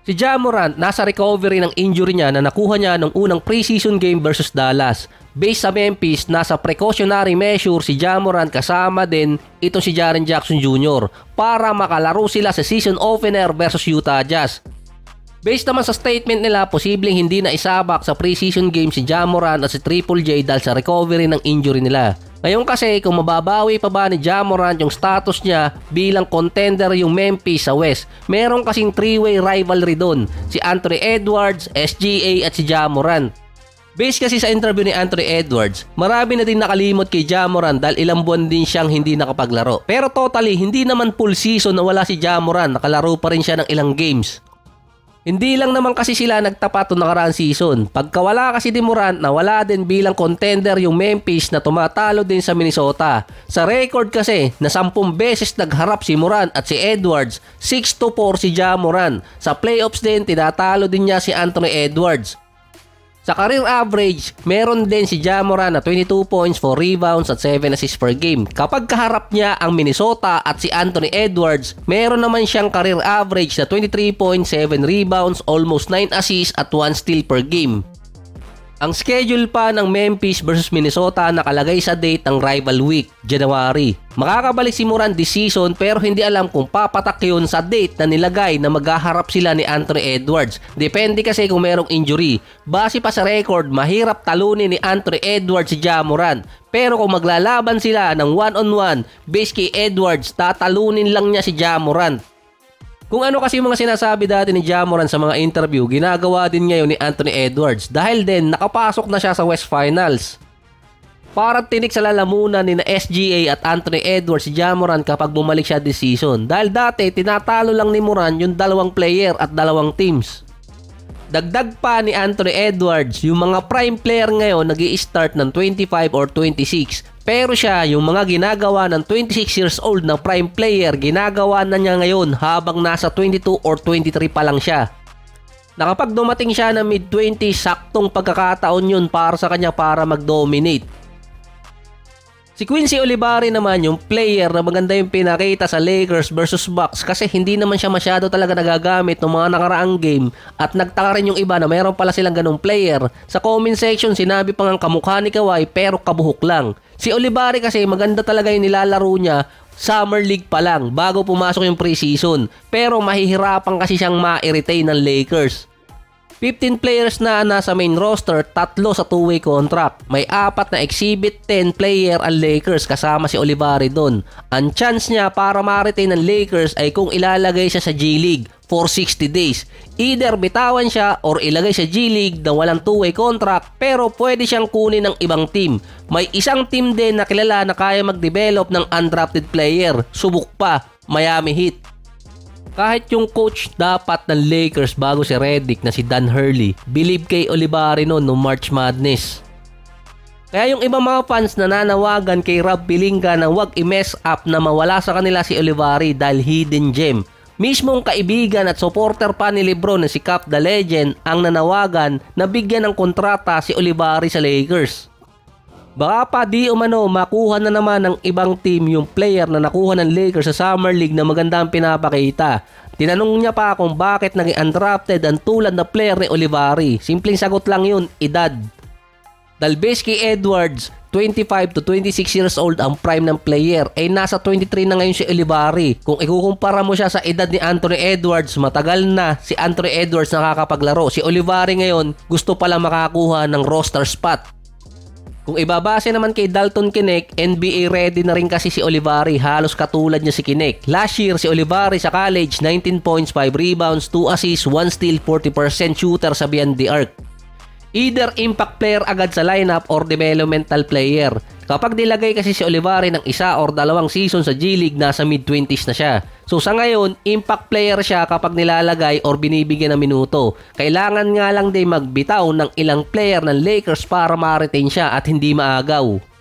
Si Ja Morant nasa recovery ng injury niya na nakuha niya nung unang preseason game versus Dallas. Based sa Memphis, nasa precautionary measure si Ja Morant kasama din itong si Jaren Jackson Jr. para makalaro sila sa season opener versus Utah Jazz. Based naman sa statement nila, posibleng hindi na isabak sa preseason game si Ja Morant at si Triple J dahil sa recovery ng injury nila. Ngayon kasi kung mababawi pa ba ni Ja Morant yung status niya bilang contender yung Memphis sa West, meron kasing three-way rivalry doon, si Anthony Edwards, SGA at si Ja Morant. Based kasi sa interview ni Anthony Edwards, marami na din nakalimot kay Ja Morant dahil ilang buwan din siyang hindi nakapaglaro. Pero totally, hindi naman full season na wala si Ja Morant, nakalaro pa rin siya ng ilang games. Hindi lang naman kasi sila nagtapat noong nakaraang season. Pagkawala kasi ni Morant, nawala din bilang contender yung Memphis na tumatalo din sa Minnesota. Sa record kasi, na 10 beses nagharap si Morant at si Edwards, 6-4 si Ja Morant. Sa playoffs din, tinatalo din niya si Anthony Edwards. Sa career average, meron din si Ja Morant na 22 points, 4 rebounds at 7 assists per game. Kapag kaharap niya ang Minnesota at si Anthony Edwards, meron naman siyang career average na 23 points, 7 rebounds, almost 9 assists at 1 steal per game. Ang schedule pa ng Memphis versus Minnesota nakalagay sa date ng rival week, January. Makakabalik si Morant this season pero hindi alam kung papatak yun sa date na nilagay na maghaharap sila ni Anthony Edwards. Depende kasi kung merong injury. Base pa sa record, mahirap talunin ni Anthony Edwards si Ja Morant. Pero kung maglalaban sila ng one-on-one, base kay Edwards, tatalunin lang niya si Ja Morant. Kung ano kasi mga sinasabi dati ni Ja Morant sa mga interview, ginagawa din ngayon ni Anthony Edwards dahil din nakapasok na siya sa West Finals. Parang tinik sa lalamunan ni na SGA at Anthony Edwards si Ja Morant kapag bumalik siya this season. Dahil dati tinatalo lang ni Morant yung dalawang player at dalawang teams. Dagdag pa ni Anthony Edwards, yung mga prime player ngayon nag-i-start ng 25 or 26. Pero siya, yung mga ginagawa ng 26 years old na prime player, ginagawa na niya ngayon habang nasa 22 or 23 pa lang siya. Na kapag dumating siya ng mid-20, saktong pagkakataon yun para sa kanya para mag-dominate. Si Quincy Olivari naman yung player na maganda yung pinakita sa Lakers versus Bucks kasi hindi naman siya masyado talaga nagagamit ng mga nakaraang game at nagtaka rin yung iba na mayroon pala silang ganung player. Sa comment section sinabi pang ang kamukha ni Kawhi pero kabuhok lang. Si Olivari kasi maganda talaga yung nilalaro niya Summer League pa lang bago pumasok yung preseason pero mahihirapan kasi siyang ma-retain ng Lakers. 15 players na nasa main roster, 3 sa two-way contract. May 4 na Exhibit 10 player ang Lakers kasama si Olivari doon. Ang chance niya para ma-retain ng Lakers ay kung ilalagay siya sa G-League for 60 days. Either bitawan siya or ilagay sa G-League na walang two-way contract pero pwede siyang kunin ng ibang team. May isang team din na kilala na kaya mag-develop ng undrafted player. Subok pa, Miami Heat. Kahit yung coach dapat ng Lakers bago si Redick na si Dan Hurley, believe kay Olivari noon no March Madness. Kaya yung ibang mga fans na nanawagan kay Rob Pelinka na wag i-mess up na mawala sa kanila si Olivari dahil hidden gem. Mismong kaibigan at supporter pa ni LeBron na si Cap the Legend ang nanawagan na bigyan ng kontrata si Olivari sa Lakers. Baka pa di umano makuha na naman ng ibang team yung player na nakuha ng Lakers sa Summer League na maganda ang pinapakita. Tinanong niya pa kung bakit naging undrafted ang tulad na player ni Olivari. Simpleng sagot lang yun, edad. Dahil base kay Edwards, 25 to 26 years old ang prime ng player ay nasa 23 na ngayon si Olivari. Kung ikukumpara mo siya sa edad ni Anthony Edwards, matagal na si Anthony Edwards nakakapaglaro. Si Olivari ngayon gusto pala makakuha ng roster spot. Kung ibabase naman kay Dalton Knecht, NBA ready na rin kasi si Olivari, halos katulad niya si Knecht. Last year si Olivari sa college, 19 points, 5 rebounds, 2 assists, 1 steal, 40% shooter sa beyond the arc. Either impact player agad sa lineup or developmental player. Kapag nilagay kasi si Olivari ng 1 or 2 season sa G-League, nasa mid-20s na siya. So sa ngayon, impact player siya kapag nilalagay or binibigyan ng minuto. Kailangan nga lang din magbitaw ng ilang player ng Lakers para ma-retain siya at hindi maagaw.